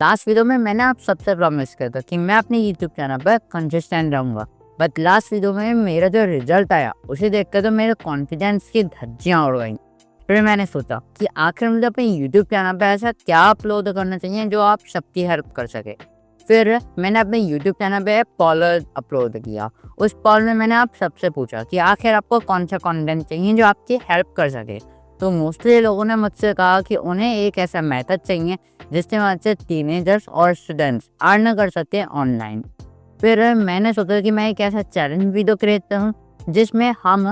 Last video में मैंने आप सबसे प्रॉमिस किया था कि मैं अपने यूट्यूब चैनल पर कंसिस्टेंट रहूँगा, बट लास्ट वीडियो में मेरा जो रिजल्ट आया उसे देखकर तो मेरे कॉन्फिडेंस की धज्जियाँ उड़ गई। फिर मैंने सोचा कि आखिर मुझे अपने यूट्यूब चैनल पर ऐसा क्या अपलोड करना चाहिए जो आप सबकी हेल्प कर सके। फिर मैंने अपने यूट्यूब चैनल पे पॉल अपलोड किया। उस पॉल में मैंने आप सबसे पूछा कि आखिर आपको कौन सा कंटेंट चाहिए जो आपकी हेल्प कर सके। तो मोस्टली लोगों ने मुझसे कहा कि उन्हें एक ऐसा मेथड चाहिए जिससे वहाँ से टीनेजर्स और स्टूडेंट्स अर्न कर सकते हैं ऑनलाइन। फिर मैंने सोचा कि मैं एक ऐसा चैलेंज वीडियो क्रिएट करूँ जिसमें हम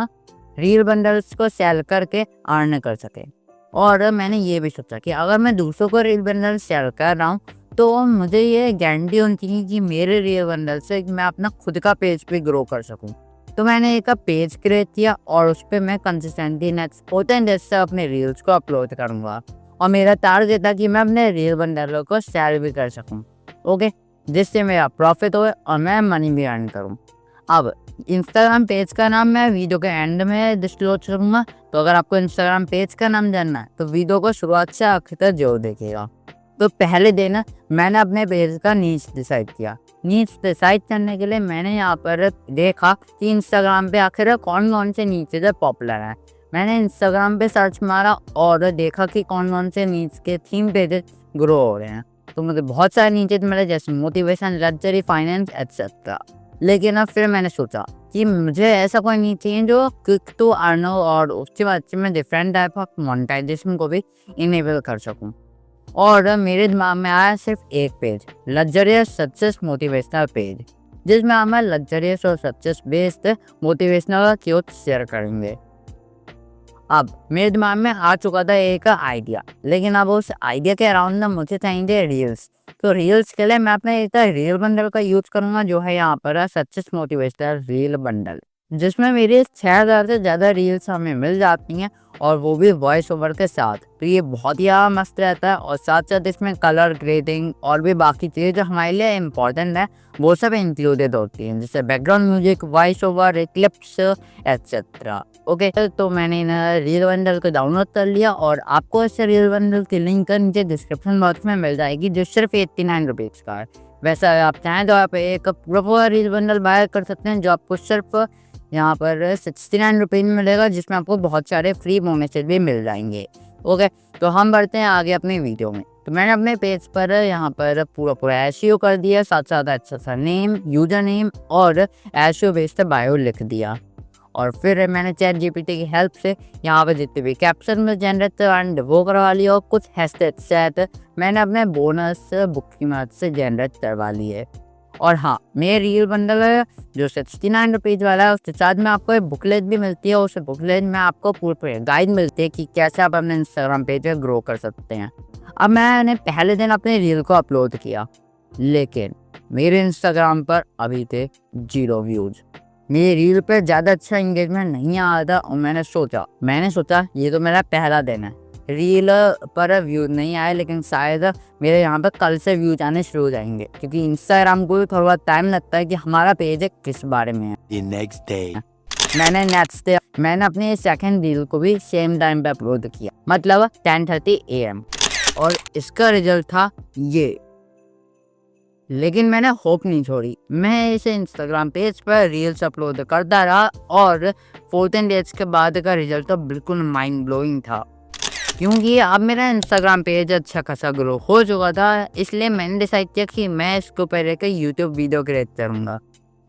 रील बंडल्स को सेल करके अर्न कर सकें। और मैंने ये भी सोचा कि अगर मैं दूसरों को रील बंडल सेल कर रहा हूँ तो मुझे ये गारंटी होनी चाहिए कि मेरे रील बंडल से मैं अपना खुद का पेज भी ग्रो कर सकूँ। तो मैंने एक पेज क्रिएट किया और उस पर मैं कंसिस्टेंटली नेक्स्ट 14 डेज से अपने रील्स को अपलोड करूँगा। और मेरा टारगेट था कि मैं अपने रील बंडलों को सेल भी कर सकूँ, ओके, जिससे मेरा प्रॉफिट हो और मैं मनी भी अर्न करूँ। अब इंस्टाग्राम पेज का नाम मैं वीडियो के एंड में डिस्क्लोज करूँगा, तो अगर आपको इंस्टाग्राम पेज का नाम जानना है तो वीडियो को शुरुआत से आखिर तक जरूर देखिएगा। तो पहले दिन मैंने अपने पेज का नीच डिसाइड किया। नीच डिसाइड करने के लिए मैंने यहाँ पर देखा कि इंस्टाग्राम पे आखिर कौन कौन से नीचे पॉपुलर हैं। मैंने इंस्टाग्राम पे सर्च मारा और देखा कि कौन कौन से नीच के थीम पेजेस ग्रो हो रहे हैं। तो मुझे बहुत सारे नीचे मिले जैसे मोटिवेशन, लग्जरी, फाइनेंस एटसेट्रा। लेकिन अब फिर मैंने सोचा कि मुझे ऐसा कोई नीच चाहिए जो क्विक टू अर्न हो और उसके बाद से मैं डिफरेंट टाइप ऑफ मोनेटाइजेशन को भी इनेबल कर सकूँ। और मेरे दिमाग में आया सिर्फ एक page, luxurious success motivational page, जिसमें हम लग्जरियस और success based motivational quote share करेंगे। अब मेरे दिमाग में आ चुका था एक आइडिया, लेकिन अब उस आइडिया के अराउंड ना मुझे चाहिए रील्स। तो रील्स के लिए मैं अपने एक रील बंडल का यूज करूंगा जो है यहाँ पर सक्सेस मोटिवेशनल रील बंडल, जिसमें मेरी 6000 से ज़्यादा रील्स हमें मिल जाती हैं और वो भी वॉइस ओवर के साथ। तो ये बहुत ही मस्त रहता है और साथ साथ इसमें कलर ग्रेडिंग और भी बाकी चीज़ें जो हमारे लिए इम्पोर्टेंट है वो सब इंक्लूडेड होती हैं, जैसे background music, voice over, clips etcetera. Okay, तो मैंने इन रील बंडल को डाउनलोड कर लिया और आपको इस रील बंडल की लिंक नीचे डिस्क्रिप्शन बॉक्स में मिल जाएगी जो सिर्फ 89 रुपीज़ का है। वैसा आप चाहें तो आप एक प्रॉपर रील बंडल बाय कर सकते हैं जो आपको सिर्फ यहाँ पर 69 रुपीज़ में मिलेगा, जिसमें आपको बहुत सारे फ्री बोनसेस भी मिल जाएंगे। ओके, तो हम बढ़ते हैं आगे अपने वीडियो में। तो मैंने अपने पेज पर यहाँ पर पूरा एसईओ कर दिया, साथ साथ अच्छा सा नेम, यूजर नेम और एसईओ बेस्ड बायो लिख दिया। और फिर मैंने चैट जीपीटी की हेल्प से यहाँ पर जितने भी कैप्शन में जनरेट वो करवा लिया और कुछ हैशटैग सेट मैंने अपने बोनस बुक की मदद से जनरेट करवा लिए। और हाँ, मेरे रील बंडल है जो 69 रुपीज़ वाला है, उसके साथ में आपको एक बुकलेट भी मिलती है। उस बुकलेट में आपको पूरी गाइड मिलती है कि कैसे आप अपने इंस्टाग्राम पेज पे ग्रो कर सकते हैं। अब मैंने पहले दिन अपने रील को अपलोड किया, लेकिन मेरे इंस्टाग्राम पर अभी थे 0 व्यूज़। मेरी रील पर ज़्यादा अच्छा इंगेजमेंट नहीं आया था और मैंने सोचा ये तो मेरा पहला दिन है, रील पर व्यूज नहीं आए, लेकिन शायद मेरे यहाँ पर कल से व्यूज आने शुरू हो जाएंगे, क्योंकि इंस्टाग्राम को भी थोड़ा टाइम लगता है कि हमारा पेज किस बारे में है। नेक्स्ट डे मैंने अपने सेकंड रील को भी सेम टाइम पे अपलोड किया, मतलब 10:30 AM, और इसका रिजल्ट था ये। लेकिन मैंने होप नहीं छोड़ी, मैं इसे इंस्टाग्राम पेज पर रील्स अपलोड करता रहा और 14 डेज के बाद का रिजल्ट तो बिल्कुल माइंड ब्लोइंग था, क्योंकि अब मेरा इंस्टाग्राम पेज अच्छा खासा ग्रो हो चुका था। इसलिए मैंने डिसाइड किया कि मैं इसको पहले का यूट्यूब वीडियो क्रिएट करूँगा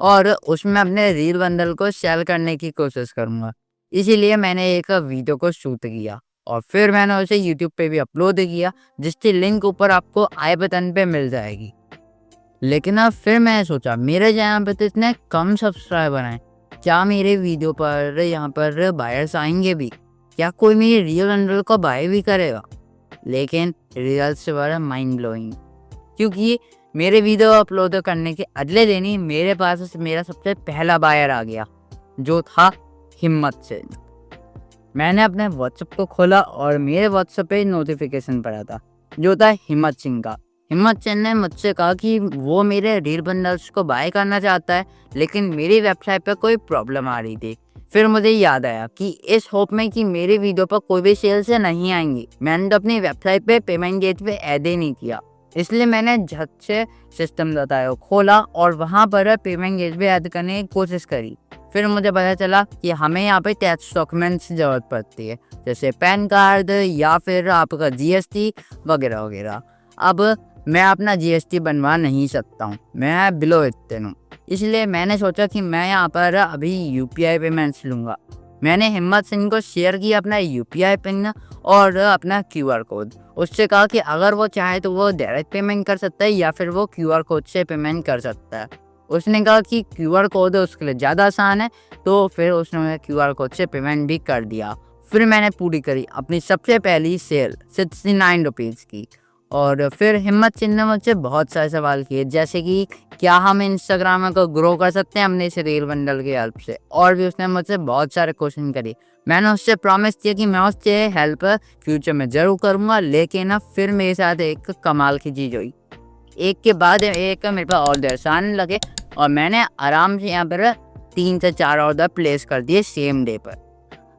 और उसमें अपने रील बंडल को सेल करने की कोशिश करूँगा। इसीलिए मैंने एक वीडियो को शूट किया और फिर मैंने उसे यूट्यूब पे भी अपलोड किया, जिसकी लिंक ऊपर आपको आई बटन पे मिल जाएगी। लेकिन अब फिर मैं सोचा मेरे चैनल पर तो इतने कम सब्सक्राइबर हैं, क्या मेरे वीडियो पर यहाँ पर बायर्स आएंगे भी? क्या कोई मेरी रील बंडल को बाय भी करेगा? लेकिन रिजल्ट से बड़ा माइंड ब्लोइंग, क्योंकि मेरे वीडियो अपलोड करने के अगले दिन ही मेरे पास मेरा सबसे पहला बायर आ गया, जो था हिम्मत से। मैंने अपने व्हाट्सएप को खोला और मेरे व्हाट्सएप पे नोटिफिकेशन पड़ा था जो था हिम्मत सिंह का। हिम्मत सिंह ने मुझसे कहा कि वो मेरे रील बंडल्स को बाय करना चाहता है, लेकिन मेरी वेबसाइट पर कोई प्रॉब्लम आ रही थी। फिर मुझे याद आया कि इस होप में कि मेरे वीडियो पर कोई भी सेल से नहीं आएंगी, मैंने तो अपनी वेबसाइट पे पेमेंट गेटवे ऐड ही नहीं किया। इसलिए मैंने झट से सिस्टम बताया खोला और वहाँ पर पेमेंट गेटवे ऐड करने की कोशिश करी। फिर मुझे पता चला कि हमें यहाँ पे टैक्स डॉक्यूमेंट्स की ज़रूरत पड़ती है, जैसे पैन कार्ड या फिर आपका जीएसटी वगैरह वगैरह। अब मैं अपना जीएसटी बनवा नहीं सकता हूँ, मैं बिलो इतने हूँ। इसलिए मैंने सोचा कि मैं यहाँ पर अभी यूपीआई पेमेंट्स लूँगा। मैंने हिम्मत सिंह को शेयर किया अपना यूपीआई पिन और अपना क्यूआर कोड। उससे कहा कि अगर वो चाहे तो वो डायरेक्ट पेमेंट कर सकता है या फिर वो क्यूआर कोड से पेमेंट कर सकता है। उसने कहा कि क्यूआर कोड उसके लिए ज़्यादा आसान है, तो फिर उसने मुझे क्यूआर कोड से पेमेंट भी कर दिया। फिर मैंने पूरी करी अपनी सबसे पहली सेल 69 रुपीज़ की। और फिर हिम्मत सिंह ने मुझसे बहुत सारे सवाल किए, जैसे कि क्या हम इंस्टाग्राम को ग्रो कर सकते हैं अपने इस रील बंडल की हेल्प से, और भी उसने मुझसे बहुत सारे क्वेश्चन करे। मैंने उससे प्रॉमिस किया कि मैं उससे हेल्प फ्यूचर में ज़रूर करूँगा। लेकिन अब फिर मेरे साथ एक कमाल की चीज़ हुई, एक के बाद एक मेरे पास ऑर्डर्स आने लगे और मैंने आराम से यहाँ पर 3 से 4 ऑर्डर प्लेस कर दिए सेम डे पर।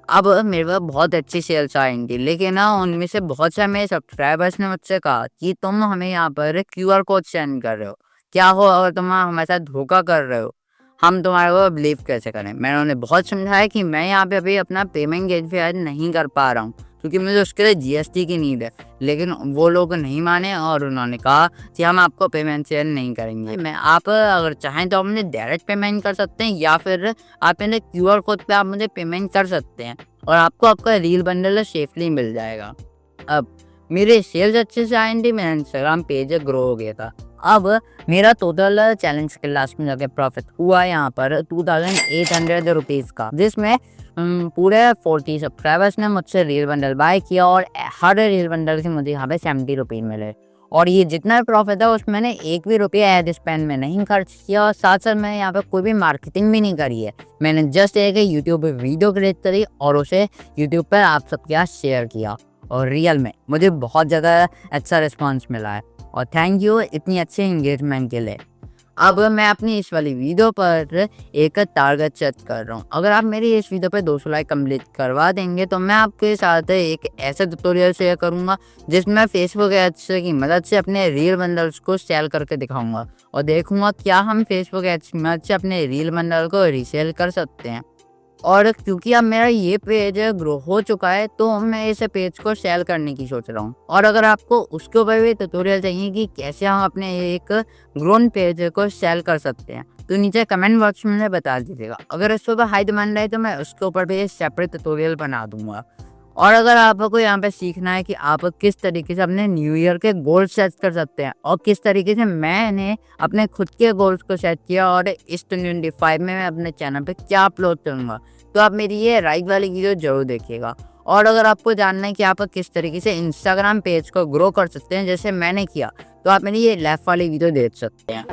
अब मेरे पास बहुत अच्छी सेल्स आएंगी, लेकिन ना उनमें से बहुत सारे मेरे सब्सक्राइबर्स ने मुझसे कहा कि तुम हमें यहाँ पर क्यूआर कोड सेंड कर रहे हो, क्या हो अगर तुम हमारे साथ धोखा कर रहे हो, हम तुम्हारे को बिलीव कैसे करें। मैंने उन्हें बहुत समझाया कि मैं यहाँ पे अभी अपना पेमेंट गेटवे ऐड नहीं कर पा रहा हूँ क्योंकि मुझे उसके लिए जीएसटी की नीड है। लेकिन वो लोग नहीं माने और उन्होंने कहा कि हम आपको पेमेंट शेयर नहीं करेंगे। मैं आप अगर चाहें तो आप मुझे डायरेक्ट पेमेंट कर सकते हैं या फिर आप मेरे क्यूआर कोड पे आप मुझे पेमेंट कर सकते हैं और आपको आपका रील बंडल सेफली मिल जाएगा। अब मेरे सेल्स अच्छे से आए थे, मेरा इंस्टाग्राम पेज ग्रो हो गया था। अब मेरा टोटल चैलेंज के लास्ट में जाके प्रॉफिट हुआ यहाँ पर 2800 रुपीज़ का, जिसमें पूरे 40 सब्सक्राइबर्स ने मुझसे रील बंडल बाय किया और हर रील बंडल से मुझे यहाँ पे 70 रुपये मिले। और ये जितना प्रॉफिट है उसमें मैंने एक भी रुपया एड स्पेंड में नहीं खर्च किया और साथ साथ मैंने यहाँ पे कोई भी मार्केटिंग भी नहीं करी है। मैंने जस्ट एक यूट्यूब पे वीडियो क्रिएट करी और उसे यूट्यूब पर आप सबके साथ शेयर किया और रियल में मुझे बहुत ज़्यादा अच्छा रिस्पॉन्स मिला है और थैंक यू इतनी अच्छी एंगेजमेंट के लिए। अब मैं अपनी इस वाली वीडियो पर एक टारगेट सेट कर रहा हूँ। अगर आप मेरी इस वीडियो पे 200 लाइक कंप्लीट करवा देंगे तो मैं आपके साथ एक ऐसा ट्यूटोरियल शेयर करूँगा जिसमें फेसबुक एड्स की मदद से अपने रील बंडल्स को सेल करके दिखाऊंगा और देखूंगा क्या हम फेसबुक एड्स की मदद से अपने रील बंडल को रीसेल कर सकते हैं। और क्योंकि अब मेरा ये पेज ग्रो हो चुका है तो मैं इस पेज को सेल करने की सोच रहा हूँ। और अगर आपको उसके ऊपर भी ट्यूटोरियल चाहिए कि कैसे हम अपने एक ग्रोन पेज को सेल कर सकते हैं तो नीचे कमेंट बॉक्स में बता दीजिएगा। अगर इस पर हाई डिमांड है तो मैं उसके ऊपर भी सेपरेट ट्यूटोरियल बना दूंगा। और अगर आपको यहाँ पे सीखना है कि आप किस तरीके से अपने न्यू ईयर के गोल सेट कर सकते हैं और किस तरीके से मैंने अपने खुद के गोल्स को सेट किया और इस 2025 में मैं अपने चैनल पे क्या अपलोड करूँगा, तो आप मेरी ये राइट वाली वीडियो जरूर देखिएगा। और अगर आपको जानना है कि आप किस तरीके से इंस्टाग्राम पेज को ग्रो कर सकते हैं जैसे मैंने किया, तो आप मेरी ये लेफ्ट वाली वीडियो देख सकते हैं।